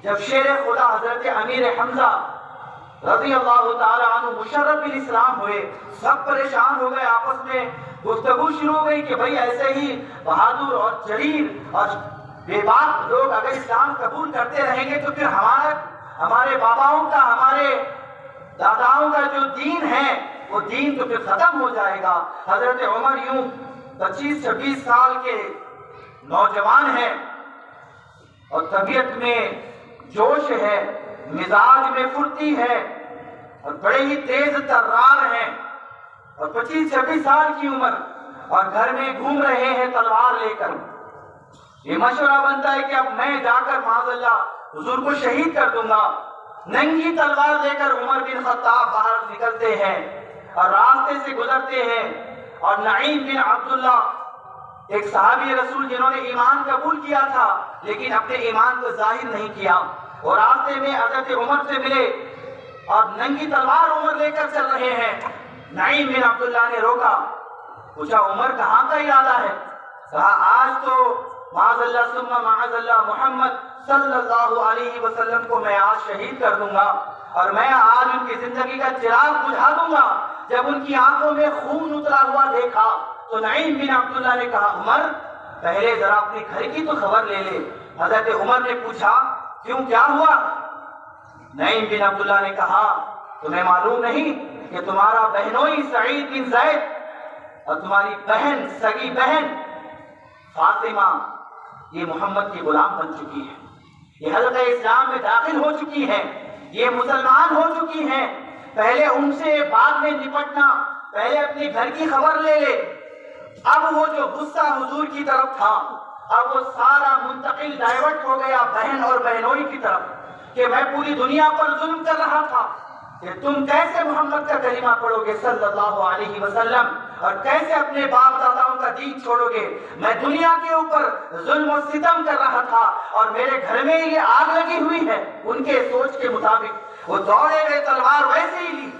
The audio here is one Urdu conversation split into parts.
جب شیر خدا حضرت امیر حمزہ رضی اللہ تعالی عنہ مشرف بالاسلام ہوئے، سب پریشان ہو گئے، آپس میں گفتگو شروع ہو گئی کہ بھئی ایسے ہی بہادر اور جلیل اور بے باک لوگ اگر اسلام قبول کرتے رہیں گے تو پھر ہمارے باباؤں کا، ہمارے داداؤں کا جو دین ہے وہ دین تو پھر ختم ہو جائے گا۔ حضرت عمر یوں 25-26 سال کے نوجوان ہیں اور طبیعت میں جوش ہے، مزاج میں پھرتی ہے اور بڑے ہی تیز ترار ہیں، اور 25-26 سال کی عمر اور گھر میں گھوم رہے ہیں تلوار لے کر۔ یہ مشورہ بنتا ہے کہ اب میں جا کر معاذ اللہ حضور کو شہید کر دوں گا۔ ننگی تلوار لے کر عمر بن خطاب باہر نکلتے ہیں اور راستے سے گزرتے ہیں، اور نعیم بن عبداللہ ایک صحابی رسول جنہوں نے ایمان قبول کیا تھا لیکن اپنے ایمان کو ظاہر نہیں کیا، اور راستے میں حضرت عمر سے ملے اور ننگی تلوار عمر لے کر چل رہے ہیں۔ نعیم بن عبداللہ نے روکا، پوچھا عمر کہاں کا ارادہ ہے؟ کہا آج تو معاذ اللہ ثم معاذ اللہ محمد صلی اللہ علیہ وسلم کو میں آج شہید کر دوں گا، اور میں آج ان کی زندگی کا چراغ بجھا دوں گا۔ جب ان کی آنکھوں میں خون اترا ہوا دیکھا تو نعیم بن عبداللہ نے کہا عمر پہلے ذرا اپنے گھر کی تو خبر لے لے۔ حضرت عمر نے پوچھا کیوں، کیا ہوا؟ نعیم بن عبداللہ نے کہا تمہیں معلوم نہیں کہ تمہارا بہنوئی سعید بن زید اور تمہاری بہن، سگی بہن فاطمہ یہ محمد کی غلام بن چکی ہے، یہ حلقہ اسلام میں داخل ہو چکی ہے، یہ مسلمان ہو چکی ہیں۔ پہلے ان سے بعد میں نپٹنا، پہلے اپنے گھر کی خبر لے لے۔ اب وہ جو غصہ حضور کی طرف تھا اب وہ سارا منتقل ڈائیورٹ ہو گیا بہن اور بہنوئی کی طرف کہ میں پوری دنیا پر ظلم کر رہا تھا کہ تم کیسے محمد کا کلمہ پڑھو گے صلی اللہ علیہ وسلم، اور کیسے اپنے باپ داداؤں کا دین چھوڑو گے؟ میں دنیا کے اوپر ظلم و ستم کر رہا تھا اور میرے گھر میں یہ آگ لگی ہوئی ہے۔ ان کے سوچ کے مطابق وہ دوڑے گئے، تلوار ویسے ہی لی،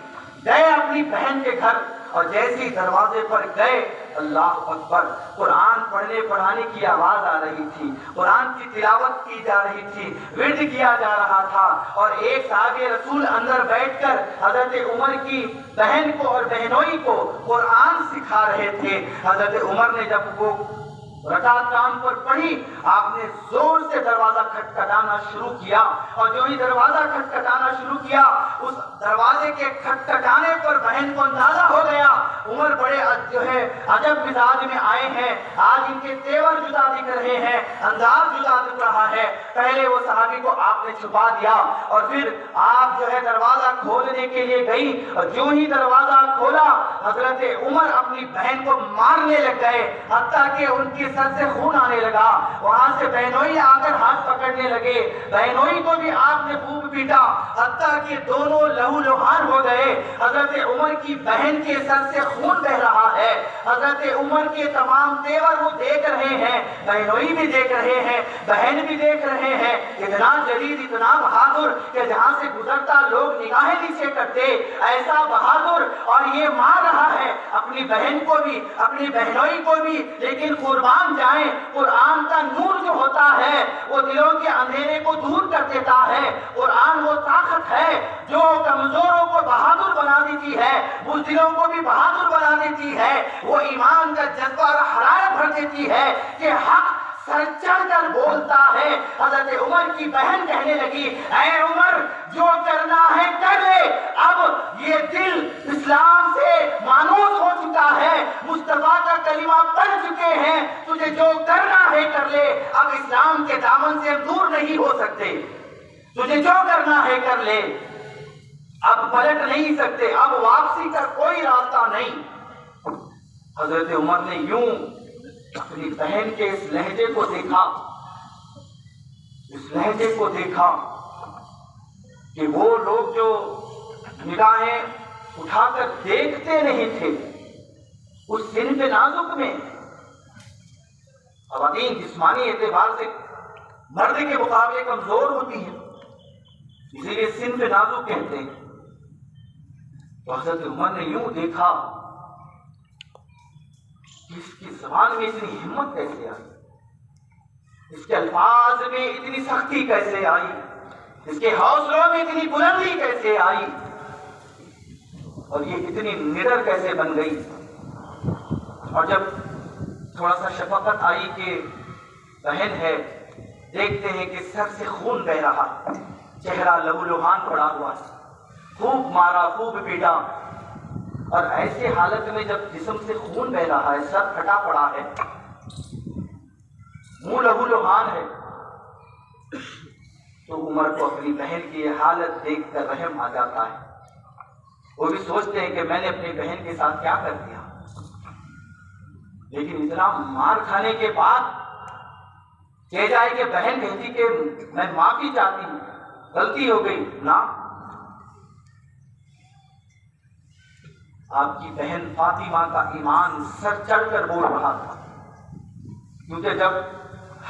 گئے اپنی بہن کے گھر، اور جیسے ہی دروازے پر گئے اللہ اکبر، قرآن پڑھنے پڑھانے کی آواز آ رہی تھی، قرآن کی تلاوت کی جا رہی تھی، ورد کیا جا رہا تھا، اور ایک صحابی رسول اندر بیٹھ کر حضرت عمر کی بہن کو اور بہنوئی کو قرآن سکھا رہے تھے۔ حضرت عمر نے جب وہ رکعت کان پر پڑھی آپ نے زور سے دروازہ کھٹکھٹانا شروع کیا، اور جو ہی دروازہ کھٹکھٹانا شروع کیا اس دروازے کے کھٹکھٹانے پر بہن کو اندازہ ہو گیا عمر بڑے جو ہے عجب مزاج میں آئے ہیں، آج ان کے تیور جدا دکھ رہے ہیں، انداز جدا دکھ رہا ہے۔ پہلے وہ صحابی کو آپ نے چھپا دیا اور پھر آپ جو ہے دروازہ کھولنے کے لیے گئی، اور جو ہی دروازہ کھولا حضرت عمر اپنی بہن کو مارنے لگ گئے، حتیٰ کہ ان کی سر سے خون آنے لگا۔ وہاں سے بہنوئی آ کر ہاتھ پکڑنے لگے، بہنوئی کو بھی آپ نے خوب پیٹا، حتیٰ کہ دونوں لہو لہان ہو گئے۔ حضرت عمر کی بہن کے سر سے خون بہ رہا ہے، حضرت عمر کے تمام تیور وہ دیکھ رہے ہیں، بہنوئی بھی دیکھ رہے ہیں، بہن بھی دیکھ رہے ہیں۔ اتنا جلیل، اتنا بہادر کہ جہاں سے گزرتا لوگ نگاہیں نیچے کرتے، ایسا بہادر، اور یہ مار رہا ہے اپنی بہن کو بھی، اپنی بہنوئی کو بھی، لیکن قربان جائیں قرآن کا نور جو ہوتا ہے وہ دلوں کے اندھیرے کو دور کر دیتا ہے۔ قرآن وہ طاقت ہے جو کمزوروں کو بہادر بنا دیتی ہے، بزدلوں کو بھی بہادر بنا دیتی ہے، وہ ایمان کا جذبہ اور حرارت بھر دیتی ہے کہ حق سر چڑھ کر بولتا ہے۔ حضرت عمر کی بہن کہنے لگی اے عمر جو کرنا ہے کر لے، اب یہ دل اسلام سے مانوس ہو چکا ہے، مصطفیٰ کا کلمہ پڑھ چکے ہیں، تجھے جو کرنا ہے کر لے، اب اسلام کے دامن سے دور نہیں ہو سکتے، تجھے جو کرنا ہے کر لے، اب پلٹ نہیں سکتے، اب واپسی کا کوئی راستہ نہیں۔ حضرت عمر نے یوں اپنی بہن کے اس لہجے کو دیکھا، اس لہجے کو دیکھا کہ وہ لوگ جو نگاہیں اٹھا کر دیکھتے نہیں تھے اس صنف نازک میں، خواتین جسمانی اعتبار سے مرد کے مقابلے کمزور ہوتی ہیں، اسی لیے صنف نازک کہتے ہیں۔ تو حضرت عمر نے یوں دیکھا اس کی زبان میں اتنی ہمت کیسے آئی، اس کے الفاظ میں اتنی سختی کیسے آئی، اس کے حوصلوں میں اتنی بلندی کیسے آئی اور یہ اتنی نڈر کیسے بن گئی؟ اور جب تھوڑا سا شفقت آئی کہ بہن ہے، دیکھتے ہیں کہ سر سے خون بہ رہا، چہرہ لہو لہان پڑا ہوا، خوب مارا، خوب پیٹا، اور ایسے حالت میں جب جسم سے خون بہ رہا ہے، سر پھٹا پڑا ہے، منہ لہو لہان ہے، تو عمر کو اپنی بہن کی یہ حالت دیکھ کر رحم آ جاتا ہے۔ وہ بھی سوچتے ہیں کہ میں نے اپنی بہن کے ساتھ کیا کر دیا، لیکن اتنا مار کھانے کے بعد کہہ جائے کہ بہن کہتی کہ میں معافی چاہتی ہوں، غلطی ہو گئی، نہ، آپ کی بہن فاطمہ کا ایمان سر چڑھ کر بول رہا تھا، کیونکہ جب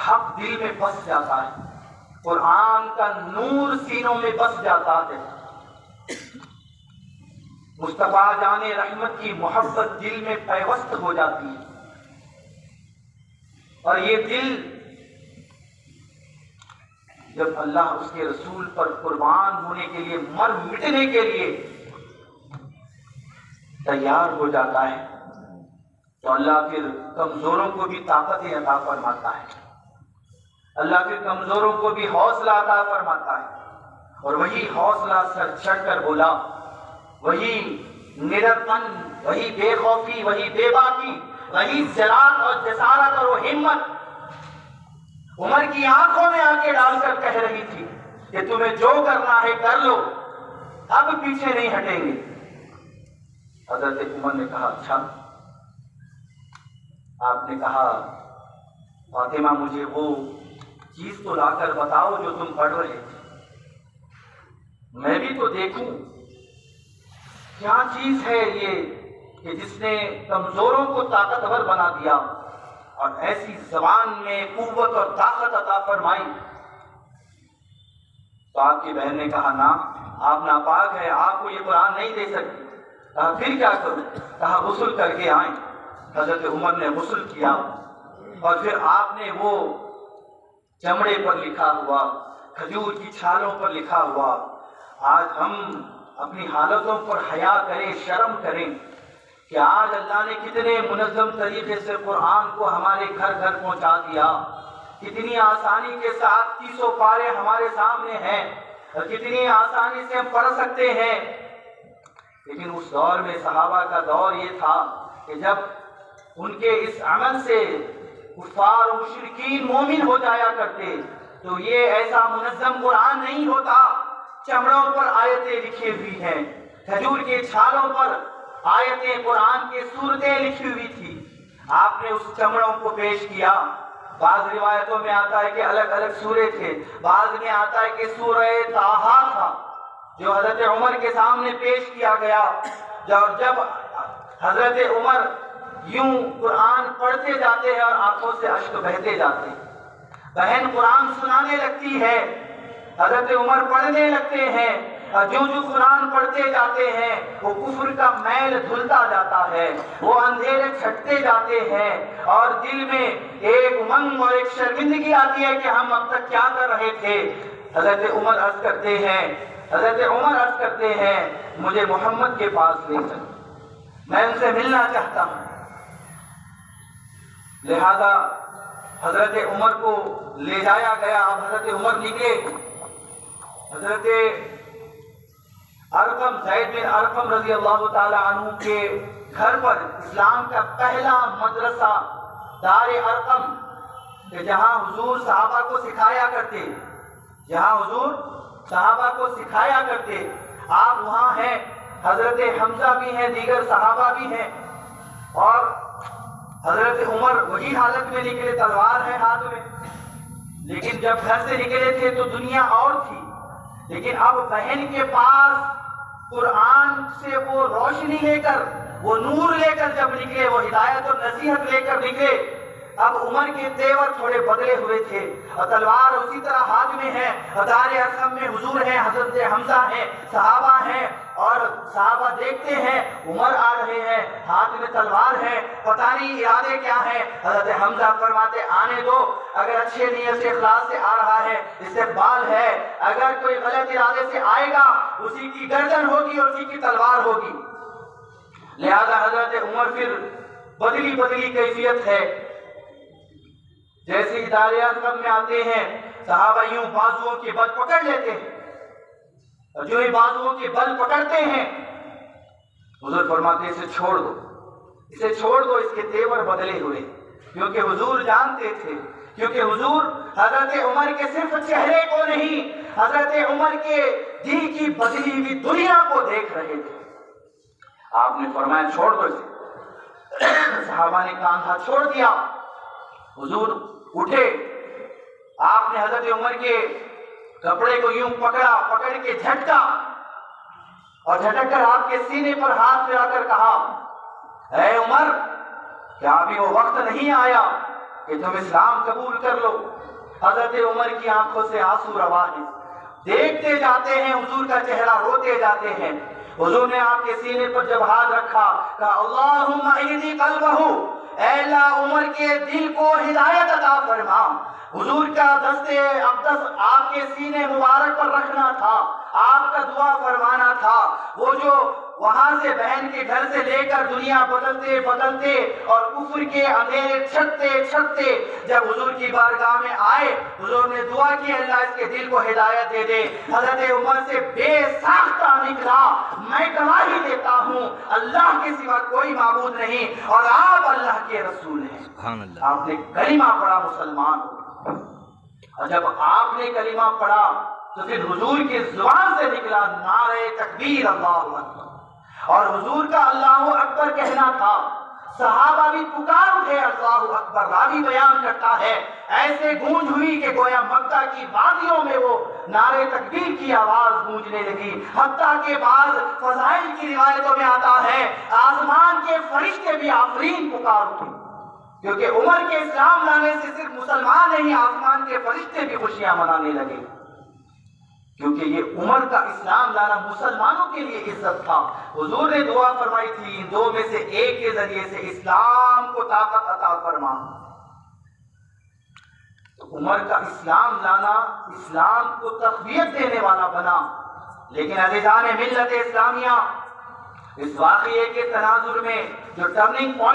حق دل میں بس جاتا ہے، قرآن کا نور سینوں میں بس جاتا ہے، مصطفیٰ جان رحمت کی محبت دل میں پیوست ہو جاتی ہے، اور یہ دل جب اللہ اس کے رسول پر قربان ہونے کے لیے، مر مٹنے کے لیے تیار ہو جاتا ہے، تو اللہ پھر کمزوروں کو بھی طاقت عطا فرماتا ہے، اللہ پھر کمزوروں کو بھی حوصلہ عطا فرماتا ہے، اور وہی حوصلہ سر چڑھ کر بولا، وہی نڈرپن، وہی بے خوفی، وہی بے باکی، وہی جرات اور جسارت اور وہ ہمت عمر کی آنکھوں میں آنکھیں ڈال کر کہہ رہی تھی کہ تمہیں جو کرنا ہے کر لو، اب پیچھے نہیں ہٹیں گے۔ حضرت عمر نے کہا اچھا، آپ نے کہا فاطمہ مجھے وہ چیز تو لا کر بتاؤ جو تم پڑھ رہے تھے، میں بھی تو دیکھوں کیا چیز ہے یہ کہ جس نے کمزوروں کو طاقتور بنا دیا اور ایسی زبان میں قوت اور طاقت عطا فرمائی۔ تو آپ کی بہن نے کہا نا، آپ ناپاک ہے، آپ کو یہ قرآن نہیں دے سکتی۔ کہا پھر کیا کروں؟ کہا غسل کر کے آئیں۔ حضرت عمر نے غسل کیا اور پھر آپ نے وہ چمڑے پر لکھا ہوا، کھجور کی چھالوں پر لکھا ہوا، آج ہم اپنی حالتوں پر حیا کریں، شرم کریں کہ آج اللہ نے کتنے منظم طریقے سے قرآن کو ہمارے گھر گھر پہنچا دیا، کتنی آسانی کے ساتھ 300 پارے ہمارے سامنے ہیں اور کتنی آسانی سے ہم پڑھ سکتے ہیں۔ لیکن اس دور میں صحابہ کا دور یہ تھا کہ جب ان کے اس عمل سے کفار و مشرکین مومن ہو جایا کرتے تو یہ ایسا منظم قرآن نہیں ہوتا۔ چمڑوں پر آیتیں لکھی ہوئی ہیں، کھجور کے چھالوں پر آیتیں قرآن کے سورتیں لکھی ہوئی تھی۔ آپ نے اس چمڑوں کو پیش کیا۔ بعض روایتوں میں آتا ہے کہ الگ الگ سورے تھے، بعض میں آتا ہے کہ سورہ طٰہٰ تھا جو حضرت عمر کے سامنے پیش کیا گیا۔ جب حضرت عمر یوں قرآن پڑھتے جاتے ہیں اور آنکھوں سے اشک بہتے جاتے ہیں، بہن قرآن سنانے لگتی ہے، حضرت عمر پڑھنے لگتے ہیں، جو قرآن پڑھتے جاتے ہیں وہ کفر کا میل دھلتا جاتا ہے، وہ اندھیرے چھٹتے جاتے ہیں اور دل میں ایک امنگ اور ایک شرمندگی آتی ہے کہ ہم اب تک کیا کر رہے تھے۔ حضرت عمر عرض کرتے ہیں مجھے محمد کے پاس لے چلو، میں ان سے ملنا چاہتا ہوں۔ لہذا حضرت عمر کو لے جایا گیا۔ اب حضرت عمر نکلے، حضرت ارقم، زید بن ارقم رضی اللہ تعالی عنہ کے گھر پر اسلام کا پہلا مدرسہ دار ارقم، کہ جہاں حضور صحابہ کو سکھایا کرتے، آپ وہاں ہیں، حضرت حمزہ بھی ہیں، دیگر صحابہ بھی ہیں، اور حضرت عمر وہی حالت میں نکلے، تلوار ہے ہاتھ میں۔ لیکن جب گھر سے نکلے تھے تو دنیا اور تھی، لیکن اب بہن کے پاس قرآن سے وہ روشنی لے کر، وہ نور لے کر جب نکلے، وہ ہدایت اور نصیحت لے کر نکلے، اب عمر کے تیور تھوڑے بدلے ہوئے تھے اور تلوار اسی طرح ہاتھ میں ہے، دار ارقم میں حضور ہیں، حضرت حمزہ ہیں، صحابہ ہیں، اور صحابہ دیکھتے ہیں عمر آ رہے ہیں، ہاتھ میں تلوار ہے، پتہ نہیں ارادے کیا ہیں۔ حضرت حمزہ فرماتے آنے دو، اگر اچھے نیت سے اخلاص سے آ رہا ہے استقبال ہے، اگر کوئی غلط ارادے سے آئے گا اسی کی گردن ہوگی اور اسی کی تلوار ہوگی۔ لہذا حضرت عمر پھر بدلی کیفیت ہے، جیسے ادارے اعظم میں آتے ہیں صحابہ یوں بازوؤں کے بل پکڑ لیتے ہیں، اور جو ہی بازوؤں کے بل پکڑتے ہیں حضور فرماتے اسے چھوڑ دو، اسے چھوڑ دو، اس کے تیور بدلے ہوئے، کیونکہ حضور جانتے تھے، کیونکہ حضور حضرت عمر کے صرف چہرے کو نہیں، حضرت عمر کے دل کی بدلی ہوئی دنیا کو دیکھ رہے تھے۔ آپ نے فرمایا چھوڑ دو اسے، صحابہ نے کاندھا چھوڑ دیا، حضور اٹھے، آپ نے حضرت عمر کے کپڑے کو یوں پکڑ کے جھٹکا، اور جھٹک کر آپ کے سینے پر ہاتھ پھرا کر کہا اے عمر، کیا ابھی وہ وقت نہیں آیا کہ تم اسلام قبول کر لو؟ حضرت عمر کی آنکھوں سے آنسو روا ہیں، دیکھتے جاتے ہیں حضور کا چہرہ، روتے جاتے ہیں۔ حضور نے آپ کے سینے پر جب ہاتھ رکھا کہا اللہم اہدی قلبہ، اے اللہ عمر کے دل کو ہدایت عطا فرما۔ حضور کا دست اقدس آپ کے سینے مبارک پر رکھنا تھا، آپ کا دعا فرمانا تھا۔ وہ جو وہاں سے بہن کے گھر سے لے کر دنیا بدلتے اور کفر کے اندھیرے چھٹتے جب حضور کی بارگاہ میں آئے، حضور نے دعا کی اللہ اس کے دل کو ہدایت دے دے۔ حضرت عمر سے بے ساختہ نکلا میں گواہی دیتا ہوں اللہ کے سوا کوئی معبود نہیں اور آپ اللہ کے رسول ہیں۔ سبحان اللہ۔ آپ نے کلمہ پڑھا مسلمان ہو، اور جب آپ نے کلمہ پڑھا تو پھر حضور کی زبان سے نکلا نعرہ تکبیر اللہ اکبر، اور حضور کا اللہ اکبر کہنا تھا، صحابہ بھی پکار اٹھے اللہ اکبر۔ راوی بیان کرتا ہے ایسے گونج ہوئی کہ گویا مکہ کی وادیوں میں وہ نعرہ تکبیر کی آواز گونجنے لگی، حتیٰ کہ بعض فضائل کی روایتوں میں آتا ہے آسمان کے فرشتے بھی آفرین پکار اٹھے، کیونکہ عمر کے اسلام لانے سے صرف مسلمان نہیں آسمان کے فرشتے بھی خوشیاں منانے لگے، کیونکہ یہ عمر کا اسلام لانا مسلمانوں کے لیے عزت تھا۔ حضور نے دعا فرمائی تھی ان دو میں سے ایک کے ذریعے سے اسلام کو طاقت عطا فرما۔ تو عمر کا اسلام لانا اسلام کو تقویت دینے والا بنا۔ لیکن عزیزان ملت اسلامیہ، اس واقعے کے تناظر میں جو ٹرننگ پوائنٹ